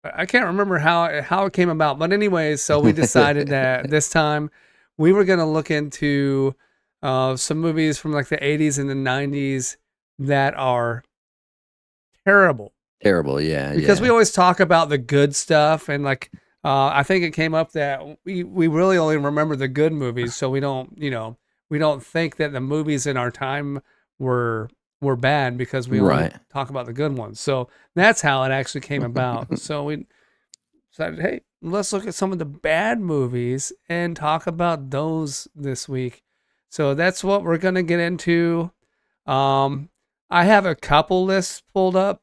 I can't remember how it came about, but anyways, so we decided that this time we were gonna look into some movies from like the 80s and the 90s that are terrible, Terrible. Yeah, because we yeah. always talk about the good stuff, and like I think it came up that we really only remember the good movies, so we don't, we don't think that the movies in our time were were bad because we only Right. talk about the good ones. So that's how it actually came about. So we decided, hey, let's look at some of the bad movies and talk about those this week. So that's what we're gonna get into. Um, I have a couple lists pulled up.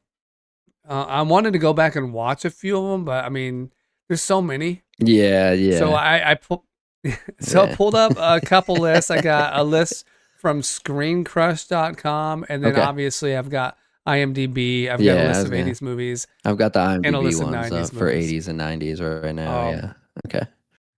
I wanted to go back and watch a few of them, but I mean, there's so many. Yeah, So yeah. I Yeah. pulled up a couple lists. I got a list from screencrush.com, and then Okay. obviously I've got IMDb. I've got a Yeah, I list was of gonna. 80s movies I've got the and a IMDb list of ones 90s up for movies. 80s and 90s right now. Um, Yeah. Okay.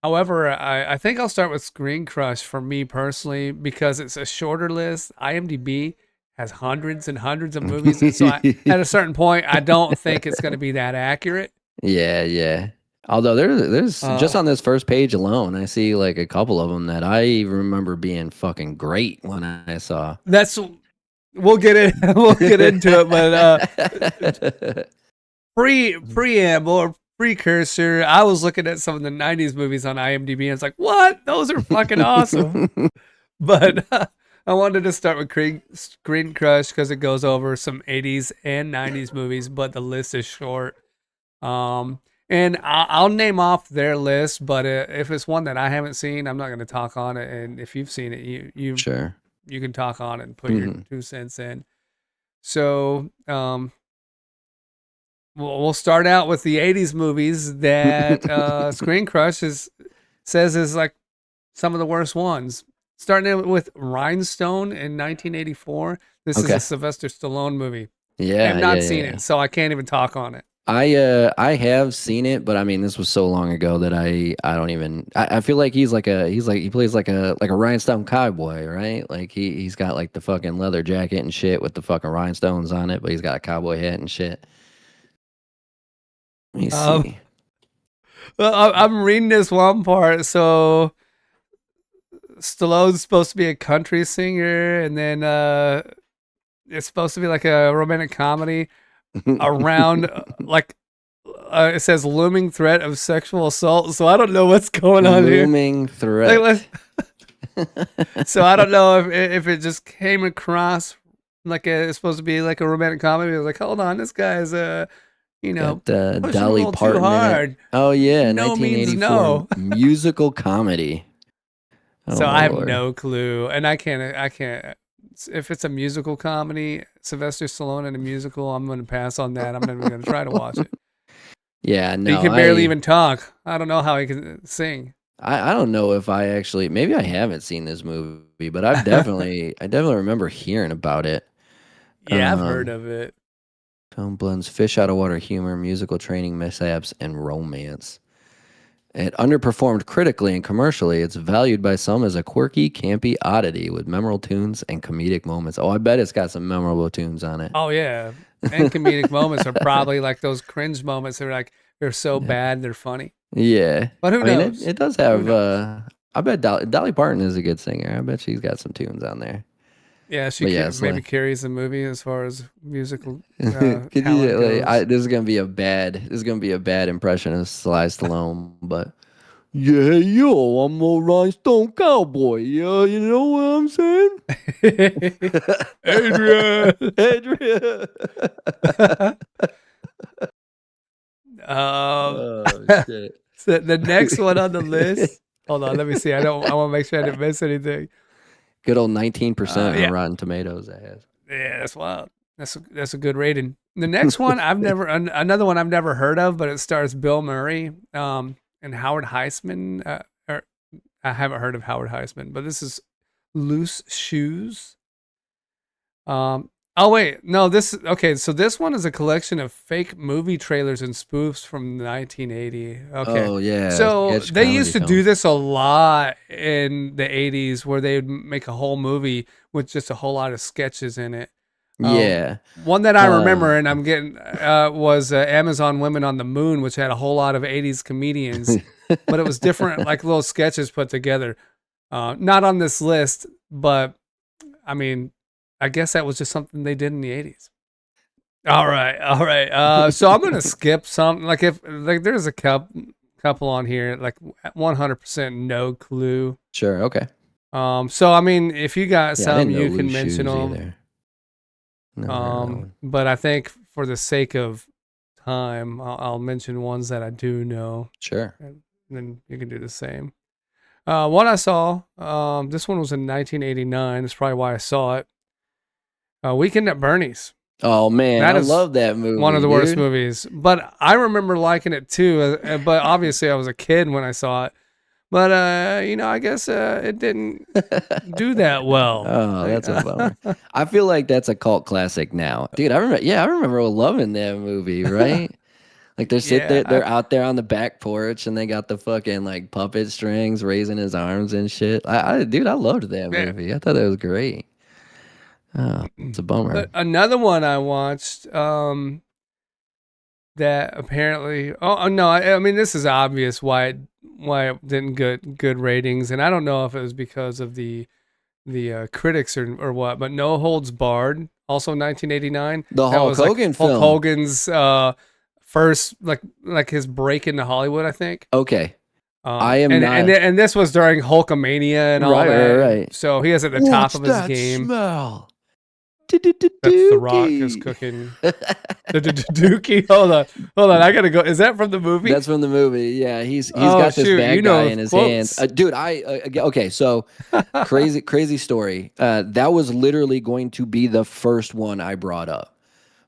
However, I think I'll start with Screen Crush for me personally because it's a shorter list. IMDb has hundreds and hundreds of movies, and so at a certain point, I don't think it's going to be that accurate. Yeah, yeah. Although there's just Uh, on this first page alone, I see like a couple of them that I remember being fucking great when I saw. that's we'll get in we'll get into it, but preamble or precursor, I was looking at some of the '90s movies on IMDb, and it's like, what? Those are fucking awesome. But I wanted to start with Screen Crush because it goes over some 80s and 90s movies, but the list is short. And I'll name off their list, but if it's one that I haven't seen, I'm not going to talk on it. And if you've seen it, Sure. you can talk on it and put your Mhm. 2 cents in. So we'll start out with the 80s movies that Screen Crush says is like some of the worst ones. Starting with Rhinestone in 1984. This is a Okay. Sylvester Stallone movie. I have Yeah, yeah, not yeah, seen yeah. it, so I can't even talk on it. I have seen it, but I mean this was so long ago that I don't even I feel like he plays like a rhinestone cowboy, right? Like he's got like the fucking leather jacket and shit with the fucking rhinestones on it, but he's got a cowboy hat and shit. Let me Um, see. well, I'm reading this one part. So Stallone's supposed to be a country singer, and then it's supposed to be like a romantic comedy around like it says looming threat of sexual assault. So I don't know what's going on here. Looming Like, threat. so I don't know if it just came across like it's supposed to be like a romantic comedy. I was like, hold on, this guy's Got pushing a Dolly little too Parton in it. hard. Oh yeah, No means 1984 no. musical comedy. Oh So my I have lord. no clue, and I can't. If it's a musical comedy, Sylvester Stallone in a musical, I'm going to pass on that. I'm not even going to try to watch it. Yeah, He no, can barely even talk. I don't know how he can sing. I don't know if I actually maybe I haven't seen this movie, but I definitely remember hearing about it. Yeah, I've heard Um of it. Film blends fish out of water humor, musical training mishaps, and romance. It underperformed critically and commercially. It's valued by some as a quirky, campy oddity with memorable tunes and comedic moments. Oh, I bet it's got some memorable tunes on it. Oh yeah, and comedic moments are probably like those cringe moments. They're like they're so Yeah. bad they're funny. Yeah. But who I mean, it, knows? it does Who have, knows? I bet Dolly Parton is a good singer. I bet she's got some tunes on there. Yeah, But yeah, it's maybe like, carries the movie as far as musical could you, talent like, goes. this is going to be a bad impression of Sly Stallone, but yeah, yo, I'm a rhinestone cowboy. Yeah, you know what I'm saying? Adrian. Adrian. um, Oh shit. so the next one on the list. Hold on, let me see. I don't. I want to make sure I didn't miss anything. Good old 19% on Yeah, Rotten Tomatoes. That has. yeah, that's wild. That's a good rating. The next one another one I've never heard of, but it stars Bill Murray, and Howard Heisman. Or I haven't heard of Howard Heisman, but this is Loose Shoes. Oh wait, no, this okay, so this one is a collection of fake movie trailers and spoofs from 1980. Okay. Oh yeah, So sketch they used comedy to do films. this a lot in the 80s where they would make a whole movie with just a whole lot of sketches in it. Yeah. One that I remember, Uh, and I'm getting, was Amazon Women on the Moon, which had a whole lot of 80s comedians, but it was different, like little sketches put together. Not on this list, but I mean, I guess that was just something they did in the 80s. All right, all right. So I'm gonna skip some. Like if like there's a couple on here, like 100% no clue. sure. Okay. So I mean, if you got Yeah, I some, didn't know you Loose can mention Shoes them. either. Never heard of that one. But I think for the sake of time, I'll mention ones that I do know, Sure. and then you can do the same. One I saw. This one was in 1989. That's probably why I saw it. Weekend at Bernie's. Oh man, That I is love that one of movie, the worst dude. movies, but I remember liking it too. But obviously, I was a kid when I saw it. But I guess it didn't do that well. Oh, that's a bummer. I feel like that's a cult classic now, dude. I remember. Yeah, I remember loving that movie. Right? Like Yeah, they're out there on the back porch, and they got the fucking like puppet strings raising his arms and shit. Dude, I loved that yeah. movie. I thought that was great. Oh, it's a bummer. Another one I watched. That apparently. Oh no, I mean this is obvious why it didn't get good ratings, and I don't know if it was because of the critics or what. But No Holds Barred, also 1989. The That Hulk was like Hogan Hulk film. Hogan's first like his break into Hollywood, I think. Okay, I am And not. and this was during Hulkamania and all Right, right, that. right. So he was at the top What's of his that game. smell? That's The Rock is Dookie. cooking. The Dookie. Hold on. I gotta go. Is that from the movie? That's from the movie. Yeah, he's Oh got this shoot, you bad guy know in his hands. quotes. Dude, okay, so crazy story. That was literally going to be the first one I brought up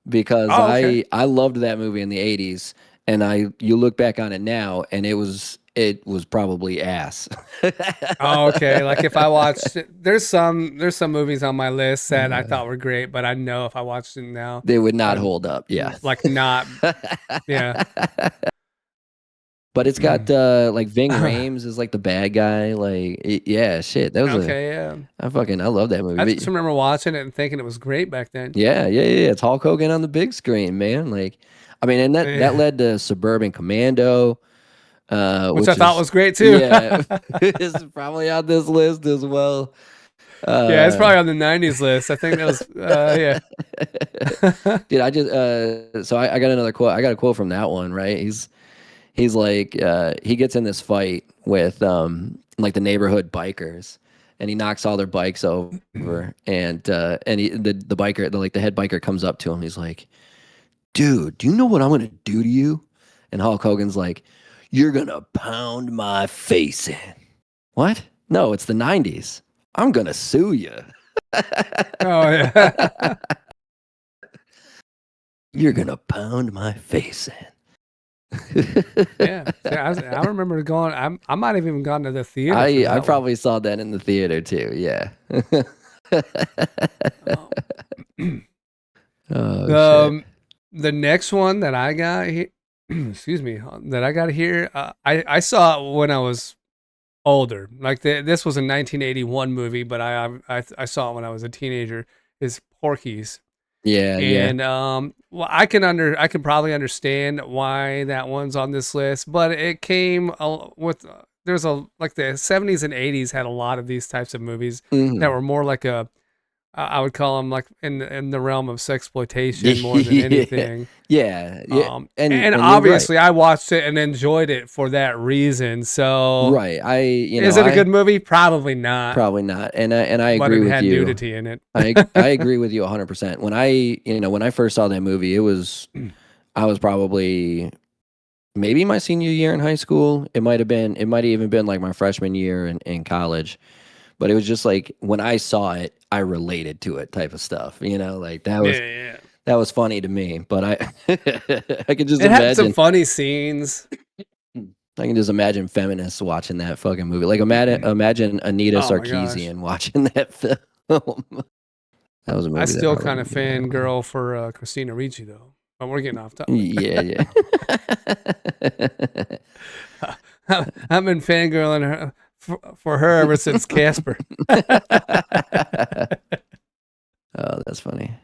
because Oh okay. I loved that movie in the 80s, and you look back on it now and it was probably ass. Oh okay. Like if I watched it, there's some movies on my list that I thought were great, but I know if I watched it now, They would not I'd hold up. Yeah. like not. Yeah. But it's got like Ving Rhames is like the bad guy. Like yeah, shit. That was Okay. Yeah. I love that movie. I just remember watching it and thinking it was great back then. Yeah. It's Hulk Hogan on the big screen, man. Like, I mean, and that Yeah. led to Suburban Commando, Which I which thought is was great too. yeah, is probably on this list as well. Yeah, it's Uh, probably on the '90s list. I think that was yeah. dude, I just so I got another quote. I got a quote from that one. Right? He's like he gets in this fight with like the neighborhood bikers, and he knocks all their bikes over, and the biker, the head biker comes up to him. He's like, dude, do you know what I'm gonna do to you? And Hulk Hogan's like, you're gonna pound my face in. What? No, it's the 90s. I'm gonna sue you. Oh yeah. You're gonna pound my face in. Yeah. See, I remember going. I might have even gone to the theater for I that one. probably saw that in the theater too. Yeah. Oh. Oh shit. Um, the next one that I got here, excuse me, that I got here, I saw it when I was older. Like this was a 1981 movie, but I saw it when I was a teenager. Is Porky's. Yeah. And well, I can probably understand why that one's on this list, but it came with there's a like the 70s and 80s had a lot of these types of movies that Mhm. were more like I would call them like in the realm of sexploitation more than Yeah. anything. Yeah. And And you're right. obviously I watched it and enjoyed it for that reason. So Right. is it a good movie? Probably not, Probably not. And I but agree it with had you. nudity in it. I agree with you 100%. When I first saw that movie, I was probably maybe my senior year in high school. It might have even been like my freshman year in college. But it was just like when I saw it, I related to it type of stuff. Like Yeah. that was funny to me. But I I can just It had some imagine funny scenes. I can just imagine feminists watching that fucking movie. Like imagine Anita Oh my gosh. Sarkeesian watching that film. That was a I movie that still probably kind of wouldn't get that one. fangirl for Christina Ricci though. But we're getting off topic. Yeah. I've been fangirling her for her ever since Casper. Oh, that's funny.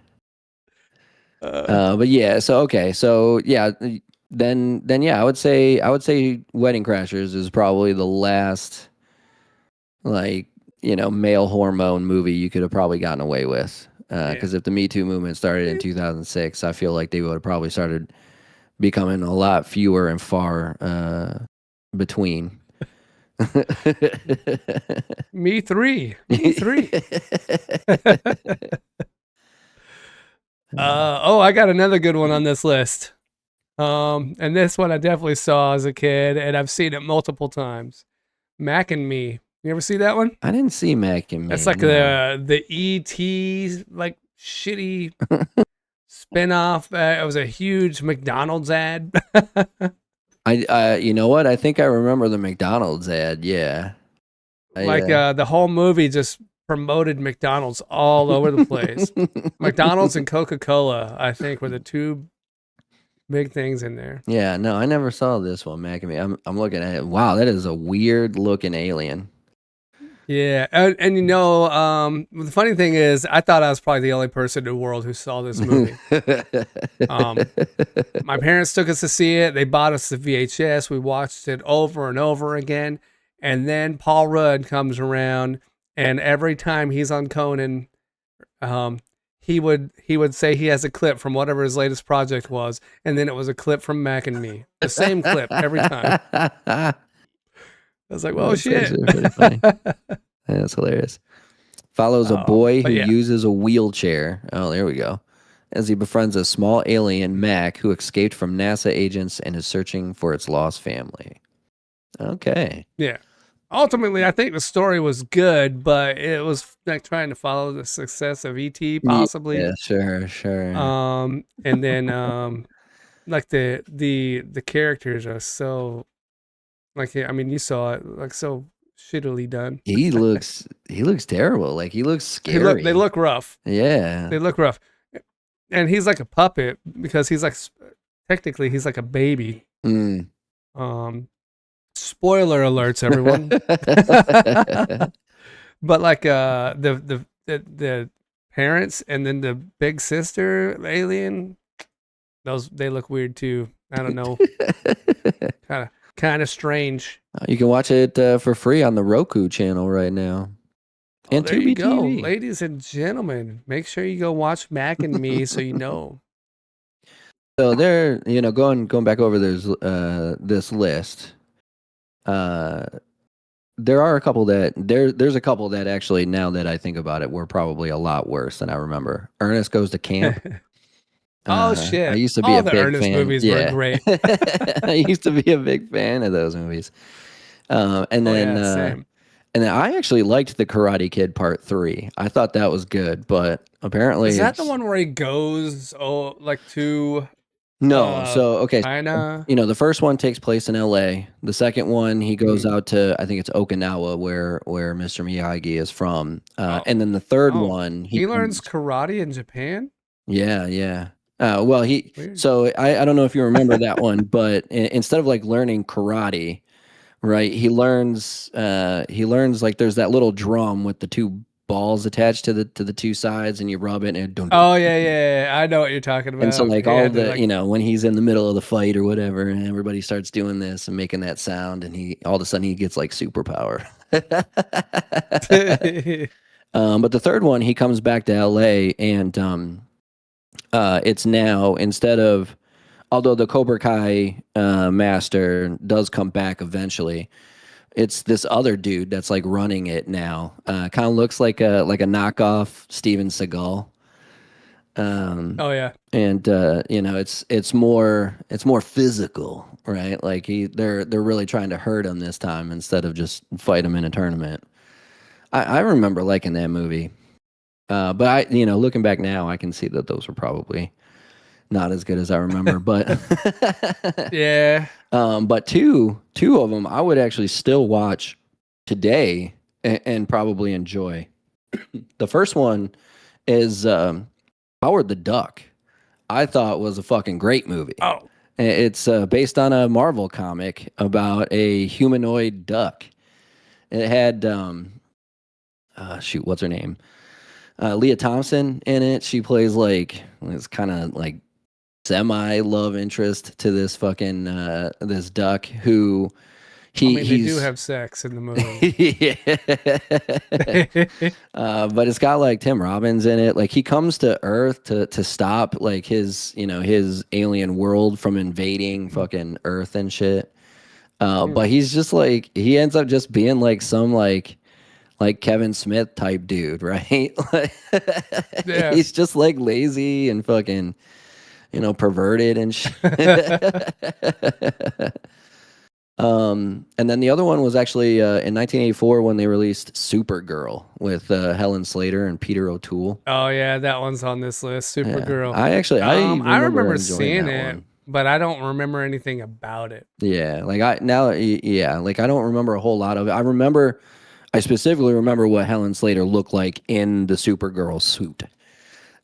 But yeah, so okay, so yeah, then yeah, I would say Wedding Crashers is probably the last like male hormone movie you could have probably gotten away with. Yeah. Because if the Me Too movement started in 2006, I feel like they would have probably started becoming a lot fewer and far between. Me three. Me three. Oh, I got another good one on this list. And this one I definitely saw as a kid, and I've seen it multiple times. Mac and Me. You ever see that one? I didn't see Mac and That's Me. like No. the ET like shitty spinoff. It was a huge McDonald's ad. You know what? I think I remember the McDonald's ad. Yeah. Like the whole movie just promoted McDonald's all over the place. McDonald's and Coca-Cola, I think, were the two big things in there. Yeah, no, I never saw this one, Mac and Me. I'm looking at it. Wow, that is a weird looking alien. Yeah, and the funny thing is, I thought I was probably the only person in the world who saw this movie. My parents took us to see it. They bought us the VHS. We watched it over and over again. And then Paul Rudd comes around, and every time he's on Conan, he would say he has a clip from whatever his latest project was, and then it was a clip from Mac and Me. The same clip every time. I was like, "Well, That's shit." actually pretty funny. That's hilarious. Follows a boy But who yeah. uses a wheelchair. Oh, there we go. As he befriends a small alien, Mac, who escaped from NASA agents and is searching for its lost family. Okay. Yeah. Ultimately, I think the story was good, but it was like trying to follow the success of ET, possibly. Yeah, sure. And then like the characters are so like I mean, you saw it like so shittily done. He looks terrible. Like he looks scary. They look rough. Yeah. They look rough, and he's like a puppet because he's like technically he's like a baby. Mm. Spoiler alerts, everyone. But like the parents and then the big sister alien, those they look weird too. I don't know, kind of strange. You can watch it for free on the Roku channel right now. And There you Tubi go, TV. ladies and gentlemen. Make sure you go watch Mac and Me so you know. So there, going back over this list. There are a couple there's a couple that actually, now that I think about it, were probably a lot worse than I remember. Ernest Goes to Camp. Oh I shit! used to be All a the big Ernest fan. movies were great. I used to be a big fan of those movies. And Oh then yeah, same. and then I actually liked the Karate Kid Part 3. I thought that was good, but apparently Is that the one where he goes like to No. So okay, China? the first one takes place in LA. The second one, he goes Mhm. out to, I think it's Okinawa, where Mr. Miyagi is from. Oh, And then the third oh, one, he he learns comes. karate in Japan. Yeah. Well, Weird. so I don't know if you remember that one, but instead of like learning karate, right, he learns like there's that little drum with the two balls attached to the two sides, and you rub it and it dun, dun. Oh yeah. I know what you're talking And so about. like He all had to the, like. when he's in the middle of the fight or whatever, and everybody starts doing this and making that sound, and he all of a sudden he gets like superpower. But the third one, he comes back to LA, and it's now, instead of, although the Cobra Kai master does come back eventually, it's this other dude that's like running it now. Kind of looks like a knockoff Steven Seagal. Oh yeah. And it's more physical, right? Like they're really trying to hurt him this time instead of just fight him in a tournament. I remember liking that movie. But looking back now, I can see that those were probably not as good as I remember. But Yeah. but two of them I would actually still watch today and probably enjoy. The first one is Howard the Duck. I thought was a fucking great movie. Oh. It's based on a Marvel comic about a humanoid duck. It had shoot, what's her name? Leah Thompson in it. She plays like it's kind of like semi love interest to this fucking this duck who I mean, they do he's have sex in the movie. yeah. But it's got like Tim Robbins in it. Like he comes to Earth to stop like his his alien world from invading fucking Earth and shit. But he's just like he ends up just being like some like Kevin Smith type dude, right? Like, Yeah. he's just like lazy and fucking perverted and shit. And then the other one was actually in 1984 when they released Supergirl with Helen Slater and Peter O'Toole. Oh yeah, that one's on this list. Yeah. Supergirl. I I remember remember enjoying seeing that it, one. but I don't remember anything about it. Yeah, like like I don't remember a whole lot of it. I specifically remember what Helen Slater looked like in the Supergirl suit.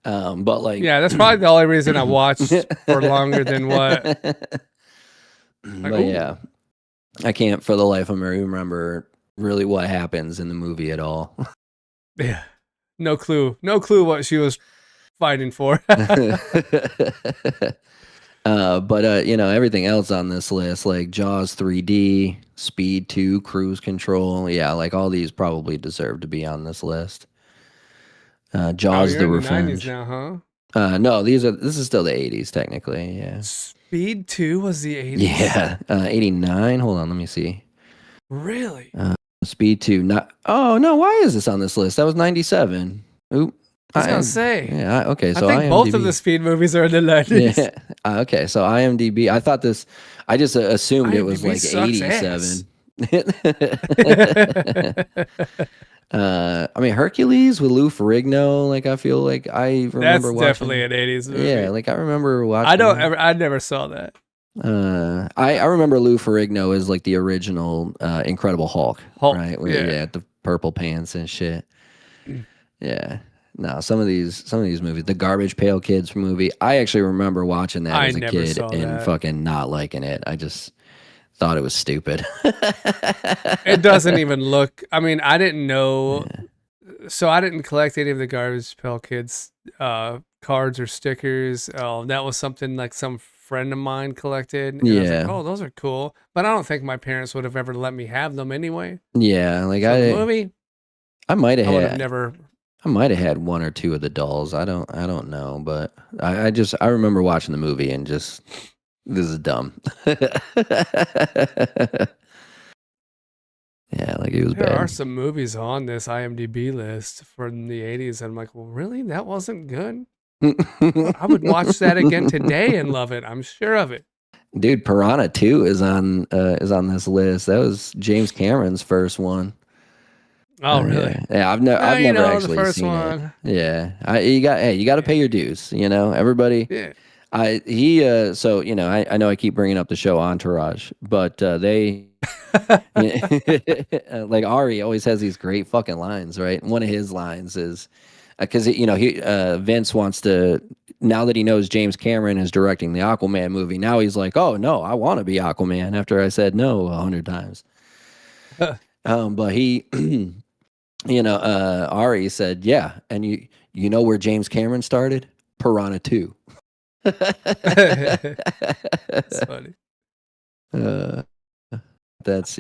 But like, Yeah, that's probably the only reason I watched for longer than what. Like, but yeah, I can't for the life of me remember really what happens in the movie at all. yeah, no clue what she was fighting for. But everything else on this list, like Jaws 3D, Speed 2, Cruise Control, yeah, like all these probably deserve to be on this list. Oh, Jaws you're the in the 90s Revenge. now, huh? No, this is still the 80s technically, yeah. Speed 2 was the 80s? Yeah, 89. Hold on, let me see. Really? Speed 2. Not. Oh, no, why is this on this list? That was 97. Oop. I was gonna say. Yeah, okay, so I think both of the Speed movies are in the 90s. Yeah. Okay, so IMDb. I thought this. I just assumed it was IMDb like sucks 87. I mean Hercules with Lou Ferrigno. Like I feel like I remember That's watching. definitely an 80s movie. Yeah, like I remember watching. I never saw that. I remember Lou Ferrigno as like the original Incredible Hulk. Right? Yeah. The purple pants and shit. Yeah. No, some of these movies, the Garbage Pail Kids movie, I actually remember watching that as a kid and fucking not liking it. I just thought it was stupid. It doesn't even look. I mean, I didn't know. Yeah. So I didn't collect any of the Garbage Pail Kids cards or stickers. That was something like some friend of mine collected. And I was like, oh, those are cool. But I don't think my parents would have ever let me have them anyway. Yeah, like the movie, I might have had never. I might have had one or two of the dolls. I don't know, but I remember watching the movie and just this is dumb. Yeah, like it was bad. There are some movies on this IMDb list from the 80s. And I'm like, well, really? That wasn't good? I would watch that again today and love it. I'm sure of it. Dude, Piranha 2 is on this list. That was James Cameron's first one. Oh, really? Yeah, I've never actually seen it. Yeah, you got to pay your dues. Everybody. Yeah. So I know I keep bringing up the show Entourage, but they like Ari always has these great fucking lines, right? One of his lines is because Vince wants to, now that he knows James Cameron is directing the Aquaman movie, now he's like, oh no, I want to be Aquaman after I said no 100 times. But he Ari said, yeah, and you know where James Cameron started? Piranha 2. That's funny. That's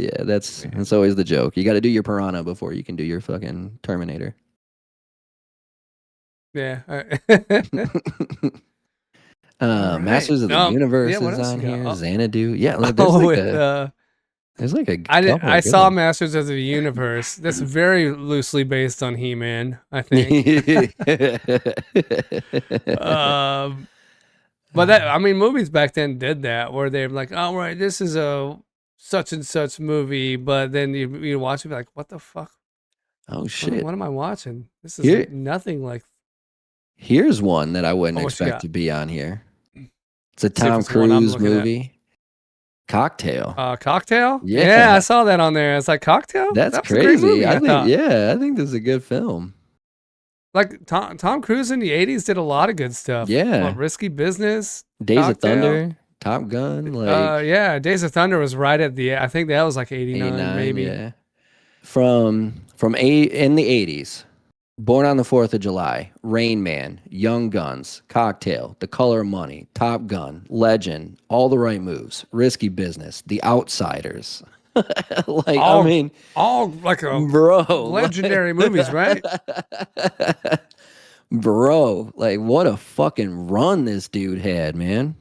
always the joke. You got to do your Piranha before you can do your fucking Terminator. Yeah. Masters of the Universe is on here. Xanadu. Yeah, there's like a I saw Masters of the Universe. That's very loosely based on He-Man, I think. But movies back then did that, where they're like, "Oh, right, this is a such and such movie," but then you watch it, be like, "What the fuck? Oh shit! What am I watching? This is nothing like." Here's one that I wouldn't expect to be on here. It's a Tom Cruise movie. Cocktail. Cocktail? Yeah, I saw that on there. It's like Cocktail. That's crazy. Movie, I think this is a good film. Like Tom Cruise in the 80s did a lot of good stuff. Yeah. Risky Business. Days of Thunder. Top Gun. Days of Thunder was right at the. I think that was like 89 maybe. Yeah. In the 80s. Born on the 4th of July, Rain Man, Young Guns, Cocktail, The Color of Money, Top Gun, Legend, All the Right Moves, Risky Business, The Outsiders. Like, I All mean, all like a bro, legendary movies, right? bro, like what a fucking run this dude had, man.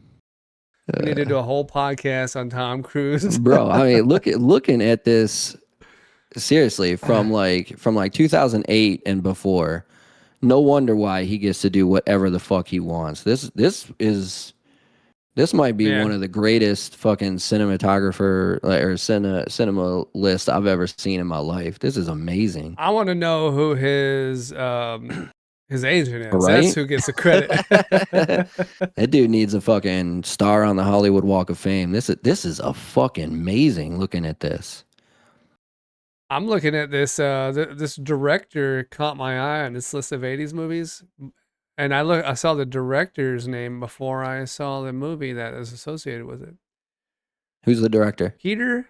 We need to do a whole podcast on Tom Cruise. Bro, I mean, looking at this seriously from like 2008 and before. No wonder why he gets to do whatever the fuck he wants. This might be one Yeah. of the greatest fucking cinematographer or cinema list I've ever seen in my life. This is amazing. I want to know who his agent is. That's Right? who gets the credit. That dude needs a fucking star on the Hollywood Walk of Fame. This is a fucking amazing looking at this. I'm looking at this. This director caught my eye on this list of '80s movies, and I saw the director's name before I saw the movie that is associated with it. Who's the director? Peter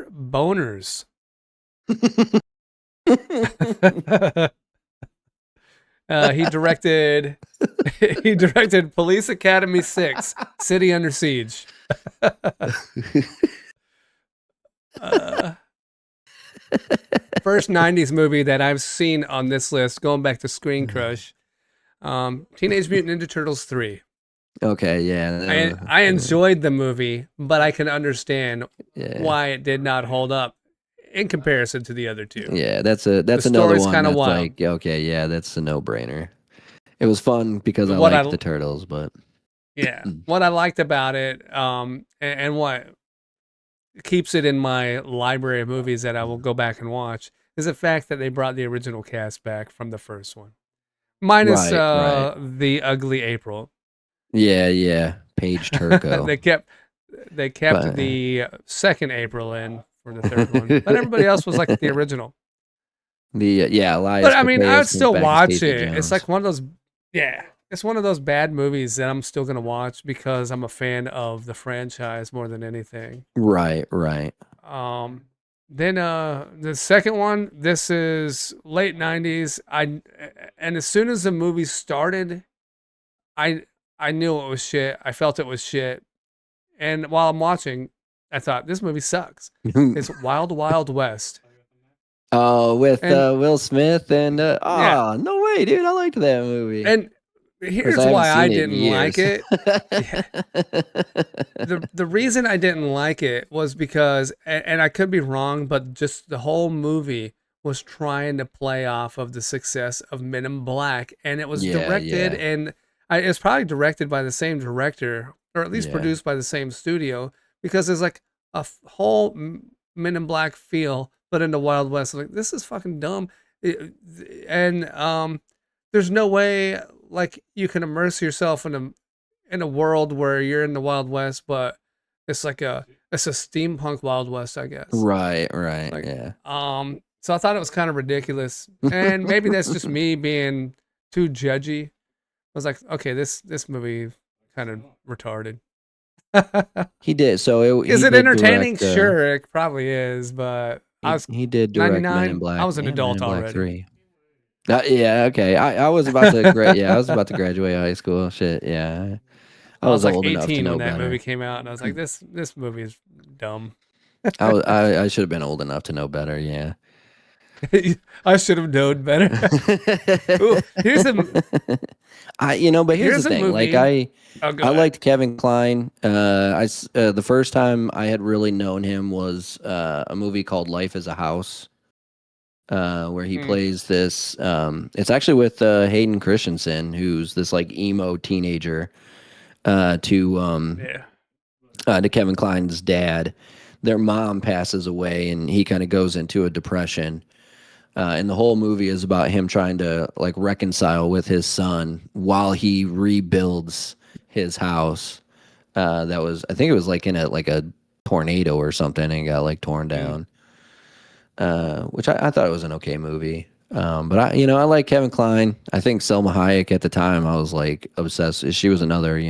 Boners. He directed he directed Police Academy 6, City Under Siege. uh, First '90s movie that I've seen on this list, going back to Screen Crush, Teenage Mutant Ninja Turtles 3. Okay, yeah. I enjoyed the movie, but I can understand Yeah. why it did not hold up in comparison to the other two. Yeah, that's another story's one kinda that's wild. like, okay, yeah, that's a no-brainer. It was fun because I What I liked the turtles, but Yeah, what I liked about it, and what keeps it in my library of movies that I will go back and watch is the fact that they brought the original cast back from the first one, minus right. the ugly April. Yeah, Paige Turco. They kept But the second April in for the third one, but everybody else was like the original. Elias But I mean, I would Koteas comes still back as watch Casey it. It's Jones. like one of those, yeah. It's one of those bad movies that I'm still gonna watch because I'm a fan of the franchise more than anything. Right. Um, then the second one, this is late '90s. And as soon as the movie started, I I knew it was shit. I felt it was shit. And while I'm watching, I thought this movie sucks. It's Wild Wild West. Oh, with And Will Smith and yeah, no way, dude, I liked that movie. and Of course, here's I haven't why I seen it in didn't like years. it. Yeah. The reason I didn't like it was because, and I could be wrong, but just the whole movie was trying to play off of the success of Men in Black, and it was directed, Yeah. and it's probably directed by the same director, or at least Yeah. produced by the same studio, because there's like a whole Men in Black feel, but in the Wild West. Like, this is fucking dumb. And there's no way like you can immerse yourself in a world where you're in the Wild West, but it's a steampunk Wild West, I guess. Right, Like, yeah. So I thought it was kind of ridiculous, and maybe that's just me being too judgy. I was like, okay, this movie kind of retarded. He did. So Is he it did entertaining? direct. Sure, it probably is, but I was He did direct Men in 99. I Black was an and Men adult in Black already. 3. Yeah, okay. I was about to yeah, I was about to graduate high school. Shit, yeah. I I was was like old enough to 18 when know that movie better. came out, and I was like, this movie is dumb. I should have been old enough to know better, yeah. I should have known better. Ooh, here's a But here's here's the a thing. Like movie. Oh, go I ahead. liked Kevin Kline. The first time I had really known him was a movie called Life is a House, where he Mm, plays this. It's actually with Hayden Christensen, who's this like emo teenager yeah. to Kevin Kline's dad. Their mom passes away, and he kind of goes into a depression. And the whole movie is about him trying to like reconcile with his son while he rebuilds his house. I think it was like in a tornado or something, and got like torn Mm. down. Which I thought it was an okay movie. But I like Kevin Kline. I think Selma Hayek at the time I was like obsessed. She was another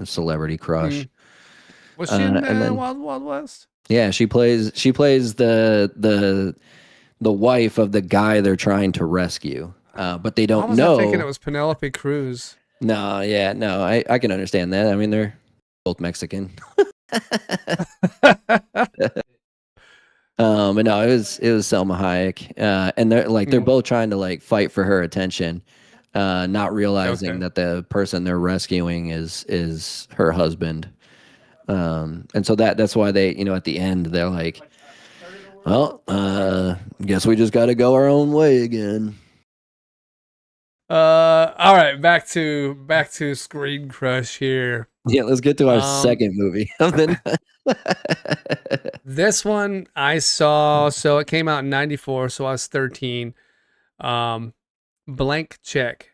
celebrity crush. Mm. Was she in And then Wild Wild West? yeah, she plays the wife of the guy they're trying to rescue. but they Why don't was I thinking it know. was Penelope Cruz? No, yeah, no, I can understand that. I mean, they're both Mexican. But no, it was Selma Hayek, and they're Mm, both trying to like fight for her attention, not realizing okay. that the person they're rescuing is her husband. And so that's why they, at the end they're like, well, guess we just got to go our own way again. All right, back to Screen Crush here. Yeah, let's get to our Um, second movie of the night. this one I saw, so it came out in '94, so I was 13. Um, Blank Check.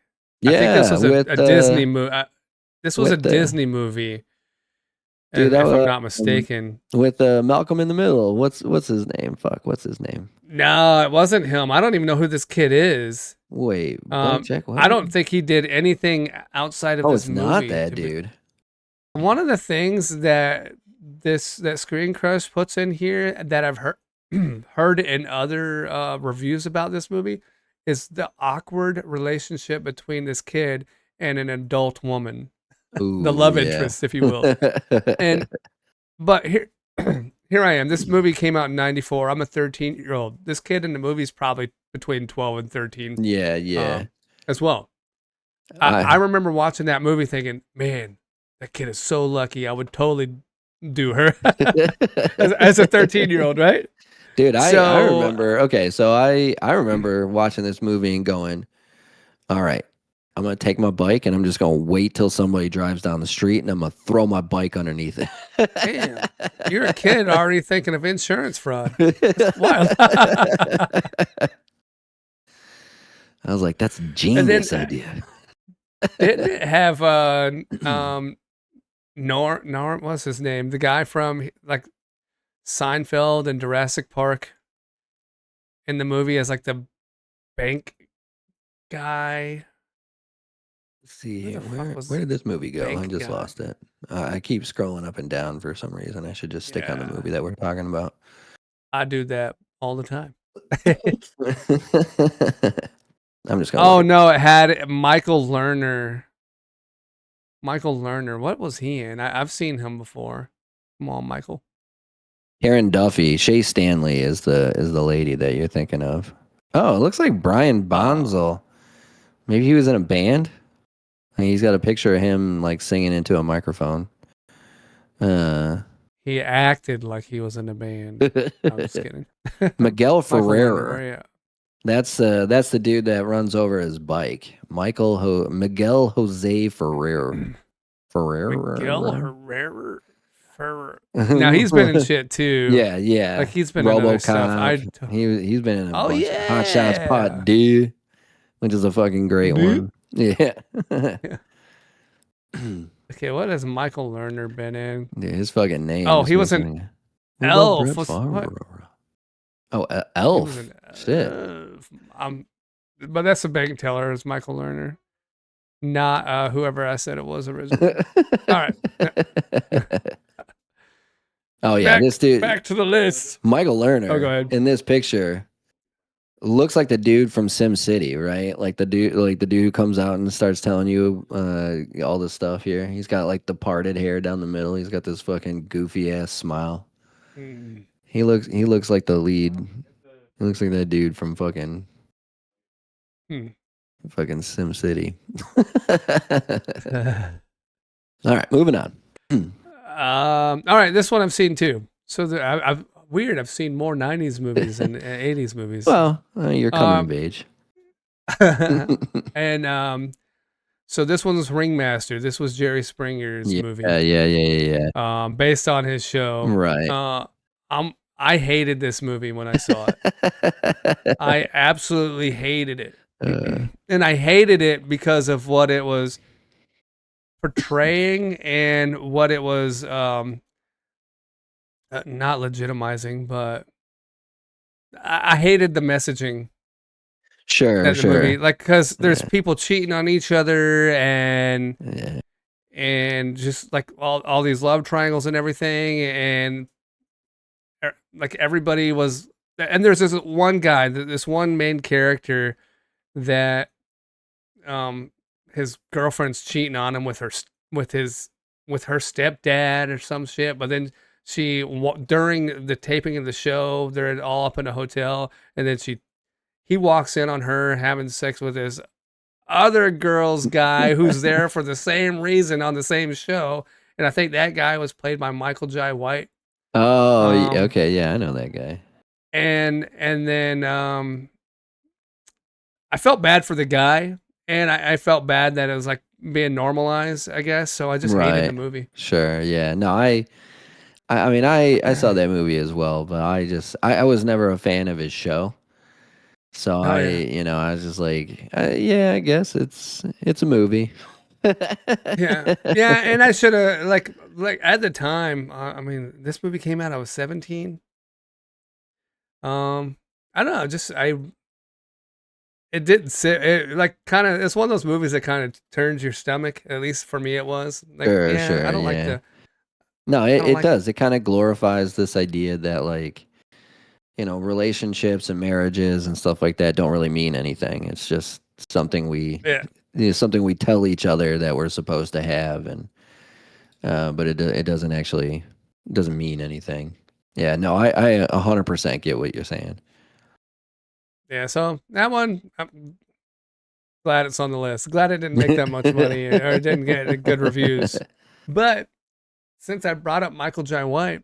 I think this Yeah, was a Disney movie. This was a with the Disney movie, dude that if I'm not um, mistaken. with Malcolm in the Middle. What's his name? Fuck, what's his name? No, it wasn't him. I don't even know who this kid is. Wait, blank check. What? I don't think he did anything outside of Oh, this it's not movie. that To be dude. one of the things that that Screen Crush puts in here that I've heard heard in other reviews about this movie is the awkward relationship between this kid and an adult woman, the Ooh, love yeah. interest, if you will. And but here here I am. This movie came out in '94. I'm a 13-year-old. This kid in the movie is probably between 12 and 13 Yeah, yeah. as well. I I remember watching that movie thinking, man, that kid is so lucky. I would totally do her as a 13-year-old, right? Dude, I So, remember. Okay, so I remember watching this movie and going, "All right, I'm gonna take my bike and I'm just gonna wait till somebody drives down the street and I'm gonna throw my bike underneath damn, you're a kid it." already thinking of insurance fraud. That's wild. I was like, "That's a And then genius idea." didn't it have Norm, what's his name? The guy from like Seinfeld and Jurassic Park in the movie as like the bank guy. Let's see Who here. the fuck Where was did this movie the go? I bank just guy? lost it. I keep scrolling up and down for some reason. I should just stick on the Yeah, movie that we're talking about. I do that all the time. I'm just gonna look Oh at no, it had Michael Lerner. Michael Lerner. What was he in? I've seen him before. Come on, Michael. Karen Duffy. Shay Stanley is the lady that you're thinking of. Oh, it looks like Brian Oh, Bonzel. Maybe he was in a band. He's got a picture of him like singing into a microphone. Uh, he acted like he was in a band. I'm just kidding. Miguel Michael Lerner, Ferrer. where you at? That's the dude that runs over his bike. Miguel Jose Ferrer. Miguel Ferrer. Herrera. Ferrer. Now he's been in shit too. Yeah, yeah. Like he's been in other stuff. RoboCop. He's been in a Oh bunch of Hot Shots yeah. Pot D, which is a fucking great Dude. one. Yeah. Yeah. Dude, Okay, what has Michael Lerner been in? his fucking name Oh, just he was makes an me. What about elf. Brett Was what? Favre? Oh, He was Elf. an Shit. but that's the bank teller is Michael Lerner, not whoever I said it was originally. All right, Oh yeah, back this dude, back to the list. Michael Oh, go Lerner, ahead. in this picture looks like the dude from Sim City, right? Like the dude who comes out and starts telling you all this stuff here. He's got like the parted hair down the middle. He's got this fucking goofy ass smile. Mm. He looks like the lead. He looks like that dude from Hmm. fucking Sim City. All right, moving on. All right, this one I've seen too. So I've weird. I've seen more '90s movies and '80s movies. Well, you're coming of Um, age. and so this one's Ringmaster. This was Jerry Springer's Yeah, movie. yeah, yeah, yeah, yeah. Based on his show. Right. I hated this movie when I saw it. I absolutely hated it. uh, And I hated it because of what it was portraying and what it was not legitimizing, but I hated the messaging sure, that the movie sure. like cuz there's Yeah, people cheating on each other yeah. and just like all these love triangles and everything and like everybody was and there's this one guy, this one main character that his girlfriend's cheating on him with her stepdad or some shit. But then during the taping of the show, they're all up in a hotel, and then he walks in on her having sex with his other girl's guy who's there for the same reason on the same show. And I think that guy was played by Michael Jai White. Oh, Um, okay, yeah, I know that guy. and then I felt bad for the guy, and I felt bad that it was like being normalized, I guess. So I just hated the Right. movie. Sure. Yeah. No, I mean, I saw that movie as well, but I was never a fan of his show. So Oh yeah, I was just like, yeah, I guess it's a movie. yeah. And I should have like at the time. I mean, this movie came out. I was 17. I don't know. Just it didn't sit. It like kind of. It's one of those movies that kind of turns your stomach. At least for me, it was like, Sure, yeah, sure, I don't like yeah. the. No, I don't it like. does. It kind of glorifies this idea that like, relationships and marriages and stuff like that don't really mean anything. It's just something Yeah, something we tell each other that we're supposed to have, and but it doesn't mean anything. Yeah, no, I 100% get what you're saying. yeah. So that one, I'm glad it's on the list. Glad it didn't make that much money or it didn't get good reviews. But since I brought up Michael Jai White,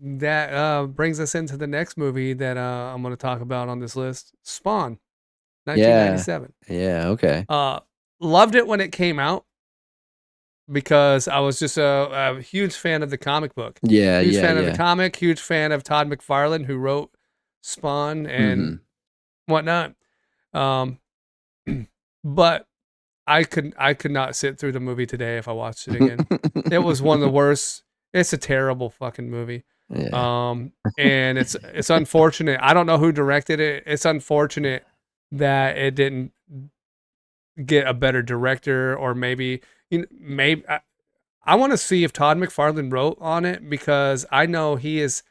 that brings us into the next movie that I'm going to talk about on this list, Spawn, Yeah, 1997. yeah, okay. Uh, Loved it when it came out because I was just a huge fan of the comic book. Yeah, Huge yeah, fan of the yeah. comic, huge fan of Todd McFarlane, who wrote Spawn and Hmm. whatnot. Um, but I could not sit through the movie today if I watched it again. It was one of the worst. It's a terrible fucking movie. Yeah. And it's unfortunate. I don't know who directed it. It's unfortunate that it didn't get a better director, or maybe maybe I want to see if Todd McFarlane wrote on it, because I know he is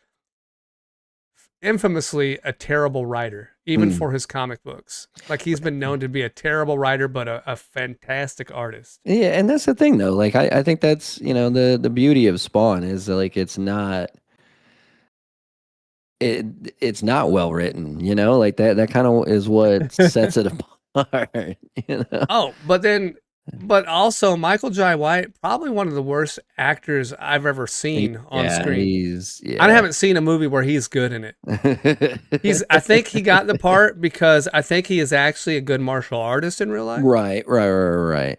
infamously a terrible writer, even Mm. for his comic books. Like, he's been known to be a terrible writer, but a fantastic artist. Yeah, and that's the thing though. Like I think that's, the beauty of Spawn is that, like it it's not well written, like that kind of is what sets it apart, you know. Oh, but also Michael Jai White, probably one of the worst actors I've ever seen on Yeah, screen. he's I yeah. haven't seen a movie where he's good in it. I think he got the part because I think he is actually a good martial artist in real life. Right.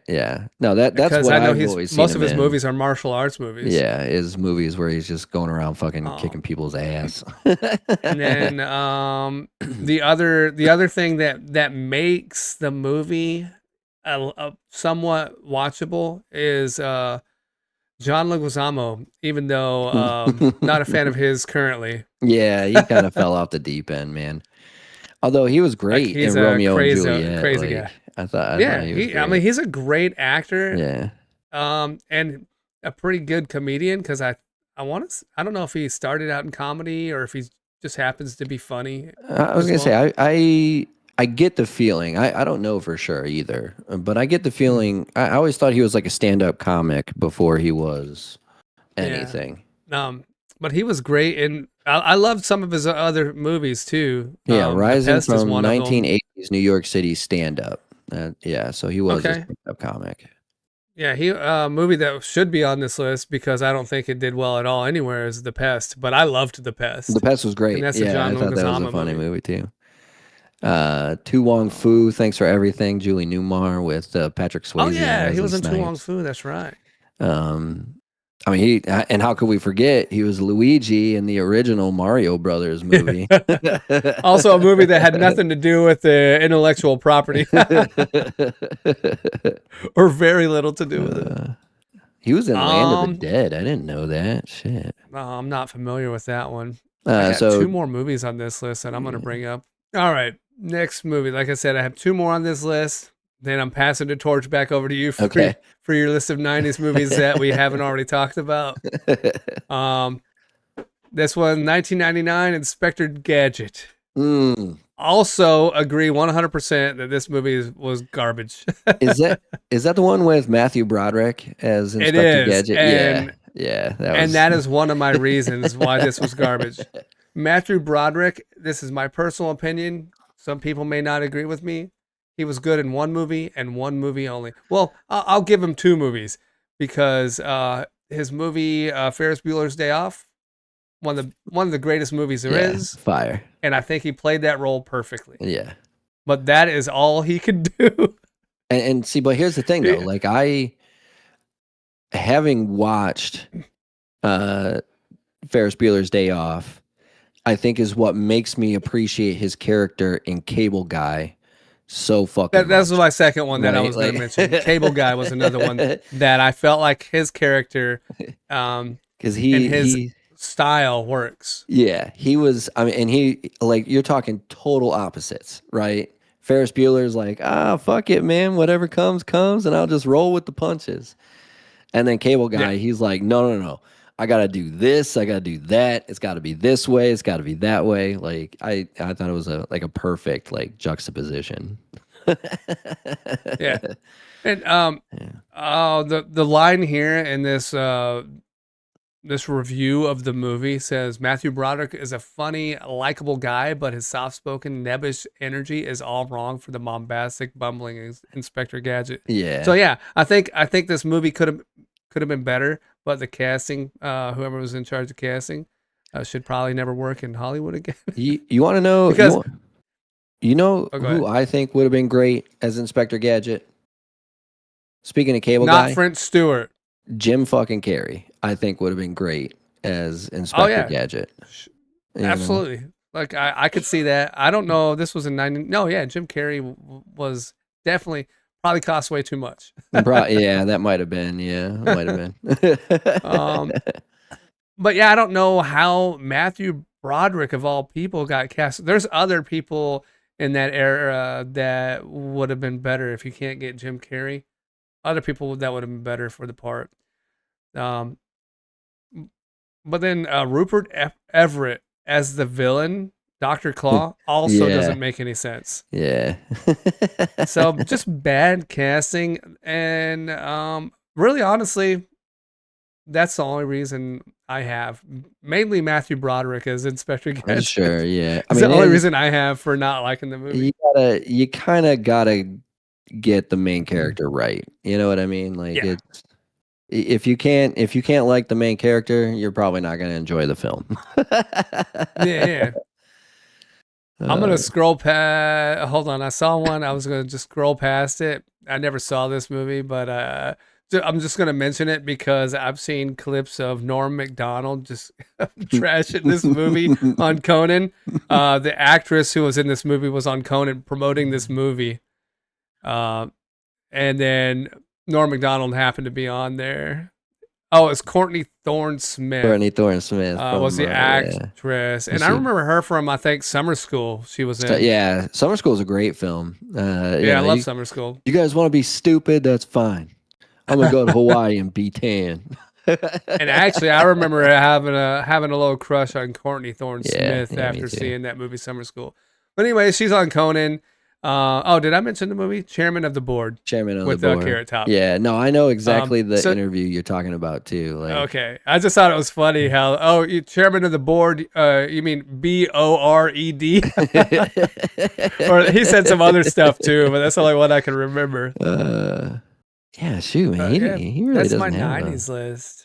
Yeah. No, that's Because what I know I've always seen most of him his in. movies are martial arts movies. Yeah, is movies where he's just going around fucking kicking Um, people's ass. and then the other thing that makes the movie a somewhat watchable is John Leguizamo, even though not a fan of his currently. Yeah, he kind of fell off the deep end, man. Although he was Like, great in he's a Romeo and crazy Juliet. crazy guy. Like I thought Yeah, he was I mean, great. he's a great actor, Yeah. and a pretty good comedian. Because I don't know if he started out in comedy or if he just happens to be funny I was as gonna say well. I get the feeling. I don't know for sure either, but I get the Mm. feeling. I always thought he was like a stand-up comic before he was Yeah. anything. Um, but he was great, and I loved some of his other movies too. Yeah, The rising Pest is from one of them. 1980s New York City stand-up. Yeah, so he was a Okay. stand-up comic. Yeah, movie that should be on this list because I don't think it did well at all anywhere is The Pest, but I loved The The Pest, Pest was and great. that's a Yeah, John I thought that was a Leguizamo funny movie. movie too. Tu Wong Fu, Thanks for Everything, Julie Newmar with Patrick Oh Swayze and yeah, he Wesley was in Tu Wong Snipes. Fu. That's right. Um, I mean, and how could we forget? He was Luigi in the original Mario Brothers movie. Also, a movie that had nothing to do with the intellectual property, or very little to do with it. Uh, he was in Land of the Um, Dead. I didn't know that. Shit. no, I'm not familiar with that one. I got So two more movies on this list that I'm going to bring up. All right, next movie. Like I said, I have two more on this list. Then I'm passing the torch back over to you okay. for your list of 90s movies that we haven't already talked about. Um, this one, 1999, Inspector Gadget. Mm. also agree 100% that this movie was garbage. Is that the one with Matthew Broderick as It Inspector is, Gadget? and Yeah, that and was that is one of my reasons why this was garbage. Matthew Broderick, this is my personal opinion. Some people may not agree with me. He was good in one movie and one movie only. Well, I'll give him two movies because his movie Ferris Bueller's Day Off, one of the greatest movies there yeah, is, fire. and I think he played that role perfectly. Yeah. But that is all he could do. And see, but here's the thing though, like having watched uh Ferris Bueller's Day Off, I think is what makes me appreciate his character in Cable Guy so fucking That's much. my second one that I Right? was going Like to mention. Cable Guy was another one that I felt like his character because and his he style works. yeah, he was, I mean, and he, like, you're talking total opposites, right? Ferris Bueller's like, fuck it, man, whatever comes comes, and I'll just roll with the punches. And then Cable Yeah. Guy, he's like, no, no, no. I gotta do this. I gotta do that. It's got to be this way. It's got to be that way. Like I thought it was a perfect like juxtaposition. Yeah. And the line here in this review of the movie says Matthew Broderick is a funny, likable guy, but his soft-spoken, nebbish energy is all wrong for the bombastic, bumbling Inspector Gadget. Yeah. So yeah, I think this movie could have been better, but the casting, whoever was in charge of casting, should probably never work in Hollywood again. You want to know? Because You know oh, go who ahead. I think would have been great as Inspector Gadget? Speaking of Cable Not Guy, French Stewart. Jim fucking Carrey, I think would have been great as Oh Inspector yeah, Gadget. You know? absolutely. Like I could see that. I don't know. This was in 90. No, yeah, Jim Carrey was definitely probably cost way too much. Yeah, that might have been. Yeah, might have been. But yeah, I don't know how Matthew Broderick of all people got cast. There's other people in that era that would have been better if you can't get Jim Carrey. Other people that would have been better for the part. Um, but then Rupert Everett as the villain, Dr. Claw, also Yeah. doesn't make any sense. Yeah. So just bad casting, and really, honestly, that's the only reason I have. Mainly Matthew Broderick as Inspector Gadget. Sure, yeah. It's the only reason I have for not liking the movie. You kind of gotta get the main character right. You know what I mean? Like Yeah. it's if you can't like the main character, you're probably not gonna enjoy the film. Yeah. I'm gonna scroll past. Hold on, I saw one. I was gonna just scroll past it. I never saw this movie, but I'm just gonna mention it because I've seen clips of Norm Macdonald just trashing this movie on Conan. The actress who was in this movie was on Conan promoting this movie, and then Norm Macdonald happened to be on there. Oh, it's Courtney Thorne Smith. Courtney Thorne Smith was the actress, and I remember her from I think Summer School. She was in. Yeah, Summer School is a great film. Yeah, I love Summer School. You guys want to be stupid? That's fine. I'm gonna go to Hawaii and be tan. And actually, I remember having a little crush on Courtney Thorne Smith yeah, me after too. seeing that movie Summer School. But anyway, she's on Conan. Did I mention the movie Chairman of the Board? Chairman of with the Board. Carrot Top. Yeah, no, I know exactly the interview you're talking about too. Like, okay, I just thought it was funny how Chairman of the Board. You mean BORED? Or he said some other stuff too, but that's the only one I can remember. Yeah, shoot, man. He really that's doesn't my have 90s list.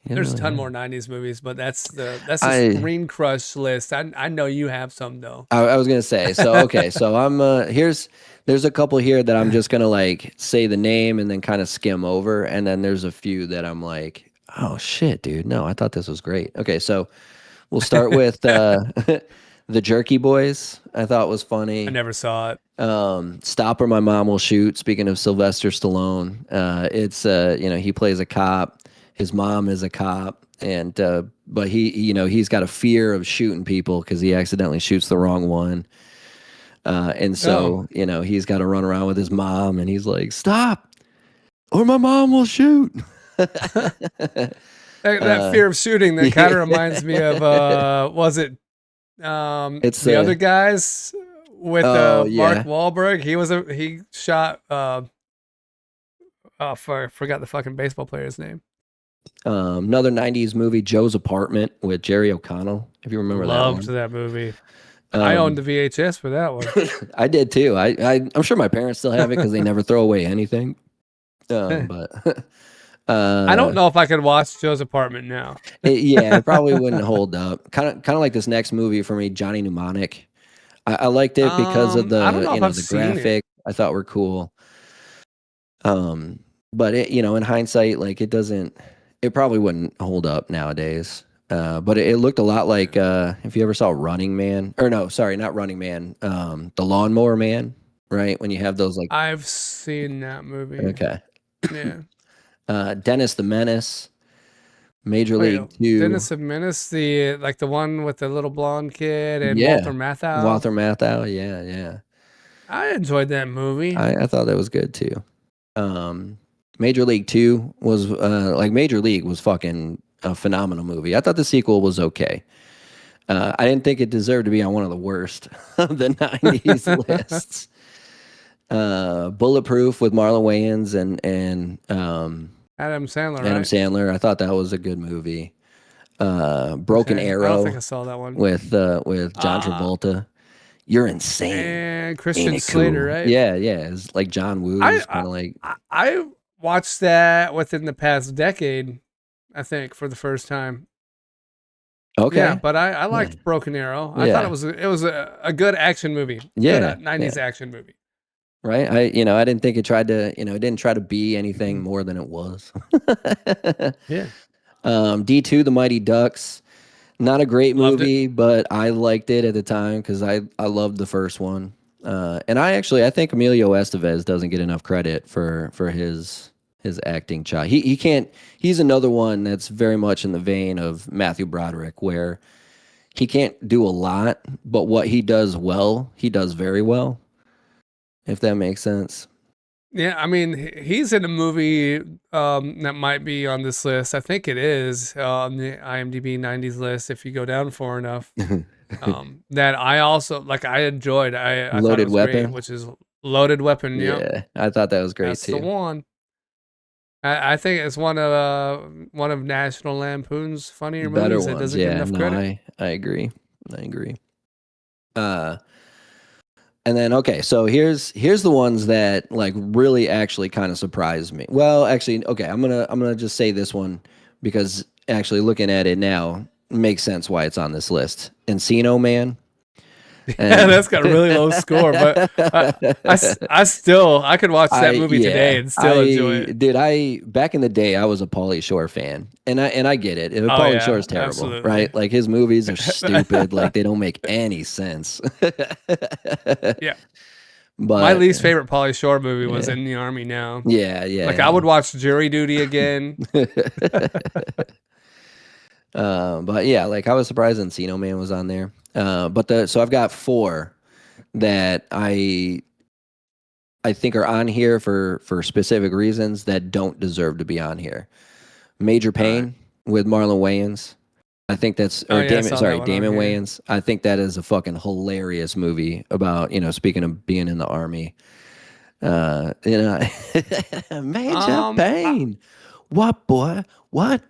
You There's a know, ton more 90s movies, but that's the Screen Crush list. I know you have some though. I was gonna say, so okay, so I'm there's a couple here that I'm just gonna like say the name and then kind of skim over, and then there's a few that I'm like, oh shit, dude, no, I thought this was great. Okay, so we'll start with the Jerky Boys. I thought was funny. I never saw it. Stop or My Mom Will Shoot. Speaking of Sylvester Stallone, it's he plays a cop. His mom is a cop, and but he's got a fear of shooting people because he accidentally shoots the wrong one, and so he's got to run around with his mom, and he's like, "Stop, or my mom will shoot." That fear of shooting that kind of reminds me of was it It's the other guys with oh Mark yeah. Wahlberg. He shot forgot the fucking baseball player's name. Another 90s movie, Joe's Apartment with Jerry O'Connell, if you remember that Loved one. that movie. I owned Um, the VHS for that one. I did too. I'm sure my parents still have it because they never throw away anything. But I don't know if I could watch Joe's Apartment now. yeah, it probably wouldn't hold up. Kind of like this next movie for me, Johnny Mnemonic. I liked it because of I don't the know if I've the seen it. graphic I thought were cool. But it, in hindsight, like it probably wouldn't hold up nowadays. But it looked a lot like if you ever saw Running Man, or no, sorry, not Running Man, The Lawnmower Man, right? When you have those like, I've seen that movie. okay, Yeah. Dennis the Menace, Major Wait, League 2, Dennis the Menace, the one with the little blonde kid and yeah, Walter Matthau. Walter Matthau, yeah, yeah. I enjoyed that movie. I thought that was good too. Major League 2 was like Major League was fucking a phenomenal movie. I thought the sequel was okay. I didn't think it deserved to be on one of the worst of the 90s lists. Bulletproof with Marlon Wayans and Adam Sandler, Adam right? Sandler. I thought that was a good movie. Broken Okay. I don't think I Arrow saw that one. with John Travolta. You're insane. And Ain't Christian it Slater, cool? right? Yeah, yeah. It's like John I, Woo's I kind of like I watched that within the past decade, I think, for the first time. Yeah, okay. but I Yeah. liked Broken Arrow. I thought Yeah. it was a good action movie. Good Yeah. 90s Yeah. action movie. Right. I didn't think it tried to, it didn't try to be anything more than it was. Yeah. D2, The Mighty Ducks. Not a great Loved it. movie, but I liked it at the time because I loved the first one. And I think Emilio Estevez doesn't get enough credit for his acting chops. He can't. He's another one that's very much in the vein of Matthew Broderick, where he can't do a lot, but what he does well, he does very well. If that makes sense. Yeah, I mean, he's in a movie that might be on this list. I think it is on the IMDb 90s list if you go down far enough. That I also like. I enjoyed. I thought it Loaded was great, Weapon. which is Loaded Weapon. Yep, Yeah, I thought that was great that's the too. one. I think it's one of National Lampoon's funnier Better movies that ones. doesn't get Yeah, enough no, credit. I agree. I agree. Uh, and then okay, so here's the ones that like really actually kind of surprised me. Well, actually, okay, I'm gonna just say this one because actually looking at it now makes sense why it's on this list. Encino Man. Yeah, And that's got a really low score, but I could watch that movie today and still enjoy it. I back in the day I was a Pauly Shore fan, and I get it. Oh Pauly Shore yeah, is terrible, absolutely. right? Like his movies are stupid, like they don't make any sense. Yeah. My But least favorite Pauly Shore movie was yeah, In the Army Now. yeah, Like I yeah. would watch Jury Duty again. But yeah, like I was surprised Encino Man was on there. So I've got four that I think are on here for specific reasons that don't deserve to be on here. Major All right. Payne with Marlon Wayans. I think that's Oh or yeah, I Damon saw that sorry, one on Damon here. Wayans. I think that is a fucking hilarious movie about, speaking of being in the army. Major Um, I, Payne. What boy? What?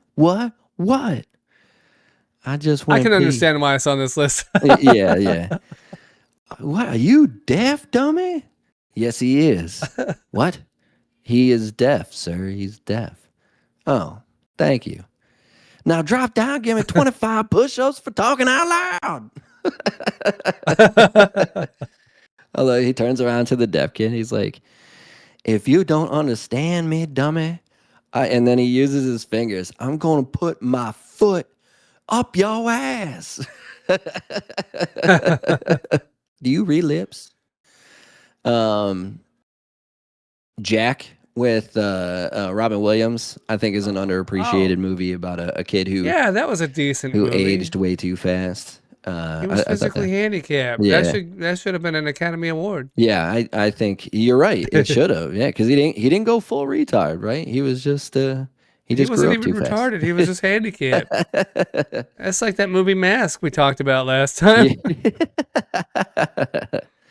I just I went can pee. understand why it's on this list. Yeah, yeah. What are you deaf, dummy? Yes, he is. What? He is deaf, sir. He's deaf. Oh, thank you. Now drop down, give me 25 push-ups for talking out loud. Although he turns around to the deaf kid, he's like, if you don't understand me, dummy, and then he uses his fingers, I'm going to put my foot up your ass. Do you read lips? Jack with Robin Williams, I think is an Oh, underappreciated movie about a kid yeah, that was a decent who movie. aged way too fast. He was I thought physically that, handicapped. yeah, That should have been an Academy Award. yeah. I think you're right. It should have, yeah, because he didn't go full retard, right? He He just grew wasn't up even too fast. retarded. He was just handicapped. That's like that movie Mask we talked about last time.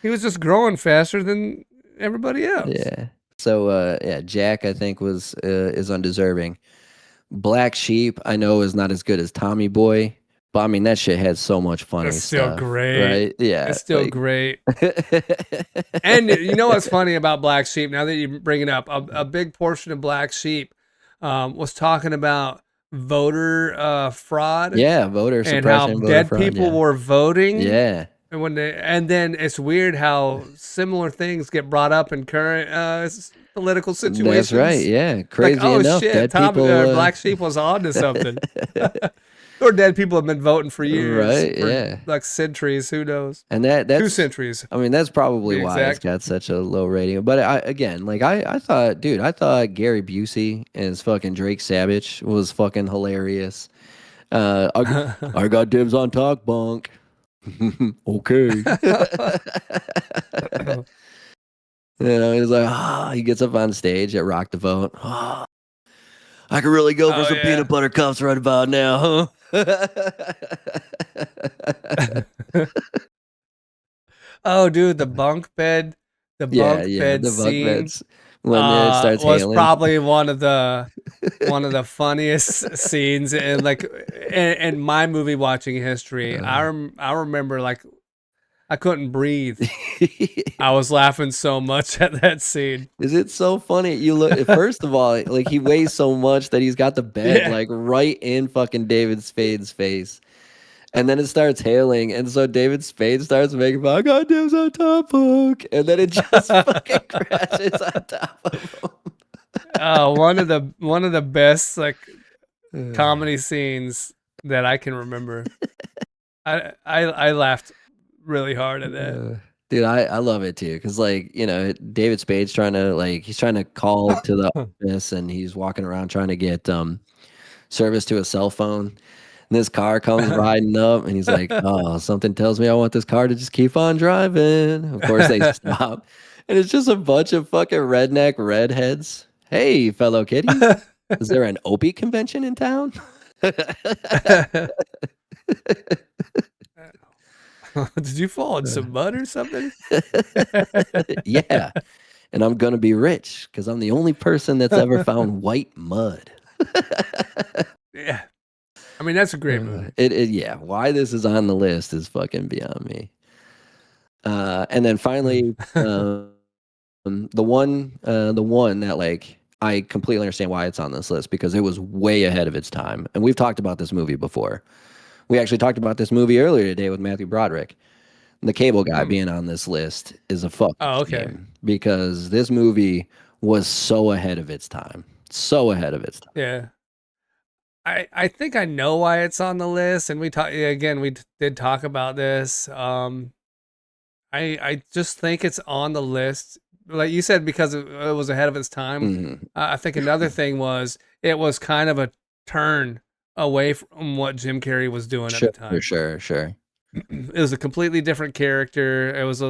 He was just growing faster than everybody else. Yeah. So yeah, Jack I think was is undeserving. Black Sheep I know is not as good as Tommy Boy, but I mean that shit had so much It's funny still stuff, great. right? Yeah, It's still like great. And you know what's funny about Black Sheep? Now that you bring it up, a big portion of Black Sheep was talking about voter fraud yeah, voter and how suppression, voter dead fraud, people yeah. were voting. Yeah. And then it's weird how similar things get brought up in current political That's right. situations. Yeah. Like, Crazy oh enough, shit, dead people Black Sheep was on to something. Or dead people have been voting for years, right, for yeah. like centuries. Who knows? And 2 that's centuries, I mean that's to probably be why it's exact. got such a low rating. But I again, like I thought, dude, I thought Gary Busey as fucking Drake Savage was fucking hilarious. I got dibs on talk bunk. Okay. He's like, he gets up on stage at Rock the Vote. I could really go for Oh some peanut yeah. butter cups right about now, huh? Oh, dude, the Yeah, bunk yeah, bed the bunk scene beds when it starts was hailing. probably one of the funniest scenes in like in my movie watching history. I remember like I couldn't breathe. I was laughing so much at that scene. Is it so funny? You look first of all, like he weighs so much that he's got the bed Yeah. like right in fucking David Spade's face. And then it starts hailing, and so David Spade starts making I got dibs on top hook, and then it just fucking crashes on top of One of the best like him. comedy scenes that I can remember. I laughed really hard at that. Dude, I love it too, because like, David Spade's trying to like he's trying to call to the office and he's walking around trying to get service to a cell phone. And this car comes riding up and he's like, oh, something tells me I want this car to just keep on driving. Of course they stop. And it's just a bunch of fucking redneck redheads. Hey, fellow kitties. Is there an Opie convention in town? Did you fall in some mud or something? Yeah. And I'm gonna be rich because I'm the only person that's ever found white mud. Yeah. I mean, that's a great movie. Yeah. Why this is on the list is fucking beyond me. And then finally, the one that like I completely understand why it's on this list because it was way ahead of its time, and we've talked about this movie before. We actually talked about this movie earlier today with Matthew Broderick. The Cable Guy being on this list is a fucking Oh, okay. shame because this movie was so ahead of its time. So ahead of its time. Yeah. I think I know why it's on the list, and we did talk about this. I just think it's on the list, like you said, because it was ahead of its time. Mhm. I think another thing was it was kind of a turn away from what Jim Carrey was doing at Sure, the time. sure. It was a completely different character. It was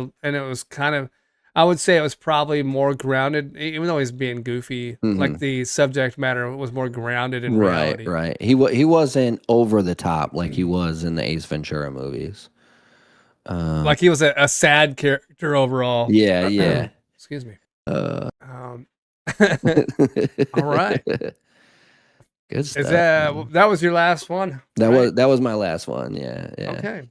kind of, I would say it was probably more grounded, even though he's being goofy. Like Mhm. the subject matter was more grounded in Right, reality. right. He wasn't over the top like he was in the Ace Ventura movies. Like he was a sad character overall. Yeah, yeah. Excuse me. Uh, All right. good Is stuff, man. that was your last one? That Right? was my last one. Yeah, yeah. Okay.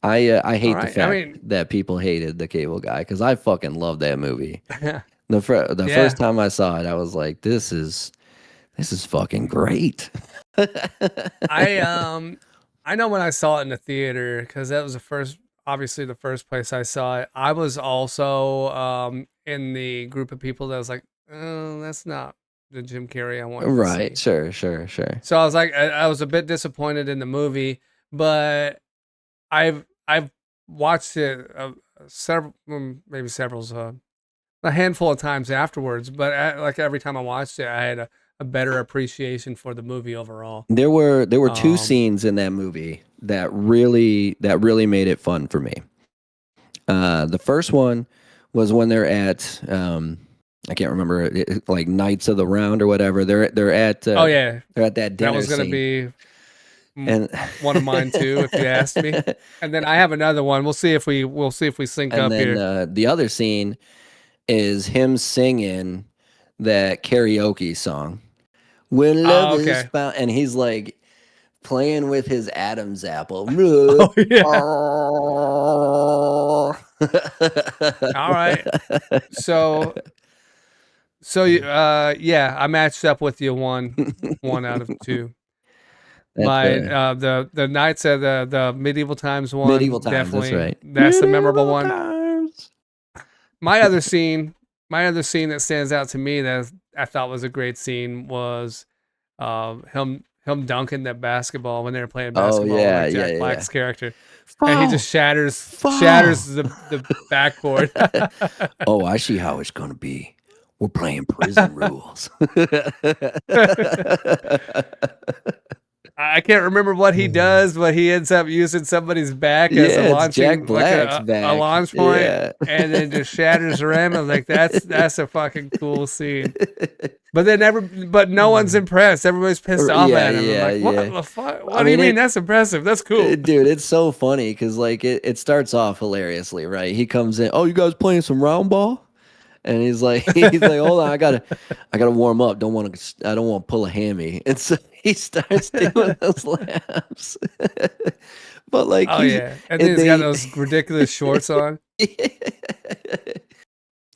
I All hate the right. I fact mean, that people hated The Cable Guy because I fucking love that movie. The yeah. first time I saw it, I was like, this is fucking great. I know when I saw it in the theater because that was obviously the first place I saw it. I was also in the group of people that was like, oh, that's not the Jim Carrey I wanted to Right. see. Sure. So I was like, I was a bit disappointed in the movie, but I've watched it several, maybe several, a handful of times afterwards. But like every time I watched it, I had a better appreciation for the movie overall. There were two Um, scenes in that movie that really made it fun for me. The first one was when they're at I can't remember like Knights of the Round or whatever. They're at Oh yeah, they're at that that dinner was gonna scene, be and one of mine too, if you asked me. And then I have another one. We'll see if we sync and up then here. the other scene is him singing that karaoke song. When love Oh, is okay. found, and he's like playing with his Adam's apple. Oh yeah. All right. So yeah, I matched up with you one out of two. That's But the Knights of the medieval times medieval one, times. That's definitely right. that's the memorable Medieval one. times. My other scene, my other scene that stands out to me that I thought was a great scene was him dunking that basketball when they were playing Oh basketball with yeah, like yeah, Jack yeah. Black's character, and he just Foul, shatters foul. the backboard. Oh, I see how it's gonna be. We're playing prison rules. I can't remember what he does, but he ends up using somebody's back as a Yeah, it's Jack launching, like Black's a back. launch point, Yeah. and then just shatters the rim. I was like, that's a fucking cool scene. But no one's impressed. Everybody's pissed off Yeah, at him. I'm yeah, like, what yeah. the fuck? I What do you mean, mean? That's impressive. That's cool. dude, it's so funny because like it starts off hilariously, right? He comes in, oh, you guys playing some round ball? And he's like, hold on, I gotta warm up. I don't want to pull a hammy. And so he starts doing those laps. But like Oh yeah, and then and he's got they, those ridiculous shorts on.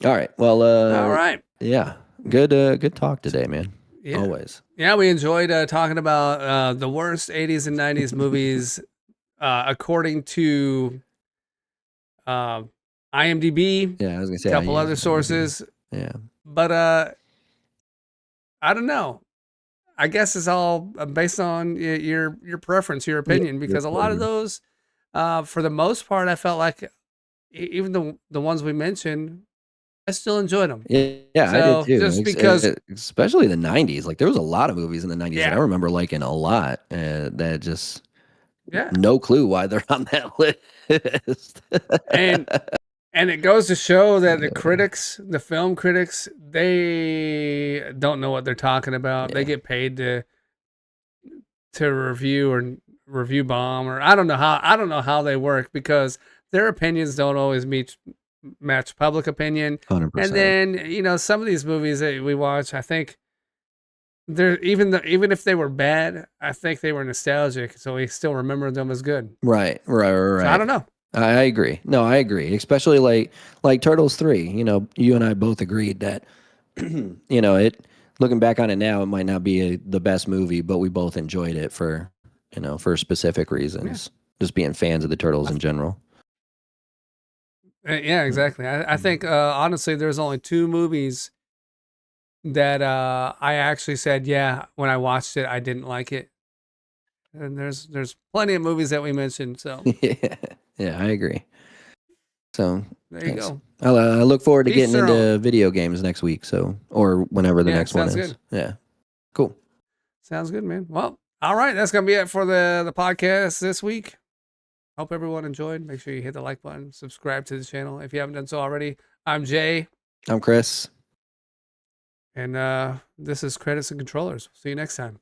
all right, well, All right. yeah, good talk today, man. Yeah. Always. Yeah, we enjoyed talking about the worst 80s and 90s movies according to uh, IMDb, Yeah, I was gonna a say I couple use other IMDb. sources, Yeah, but I don't know. I guess it's all based on your preference, your yeah, opinion, your because a lot of pleasure. those, for the most part, I felt like even the ones we mentioned, I still enjoyed them. Yeah, yeah, I did So too. just because, Especially the '90s. Like there was a lot of movies in the '90s that I yeah, remember liking a lot. That just yeah, no clue why they're on that list. and and it goes to show that the critics, the film critics, they don't know what they're talking about. They Yeah, get paid to review or review bomb, or I don't know how they work, because their opinions don't always match public opinion. And 100%. then some of these movies that we watch, I think they're even if they were bad, I think they were nostalgic, so we still remember them as good. Right, right, right, So I right. don't know. I agree. No, I agree. Especially like Turtles 3. You and I both agreed that it looking back on it now, it might not be the best movie, but we both enjoyed it for specific Yeah, reasons. Just being fans of the Turtles in general. yeah, exactly. I think honestly, there's only two movies that I actually said, yeah, when I watched it, I didn't like it. And there's plenty of movies that we mentioned. So Yeah, yeah, I agree. So there you thanks. go. I look forward to Each getting their own. into video games next week. So or whenever the Yeah, next one sounds is. good. Yeah, cool. Sounds good, man. Well, all right, that's gonna be it for the podcast this week. Hope everyone enjoyed. Make sure you hit the like button, subscribe to the channel if you haven't done so already. I'm Jay, I'm Chris. and this is Credits and Controllers. See you next time.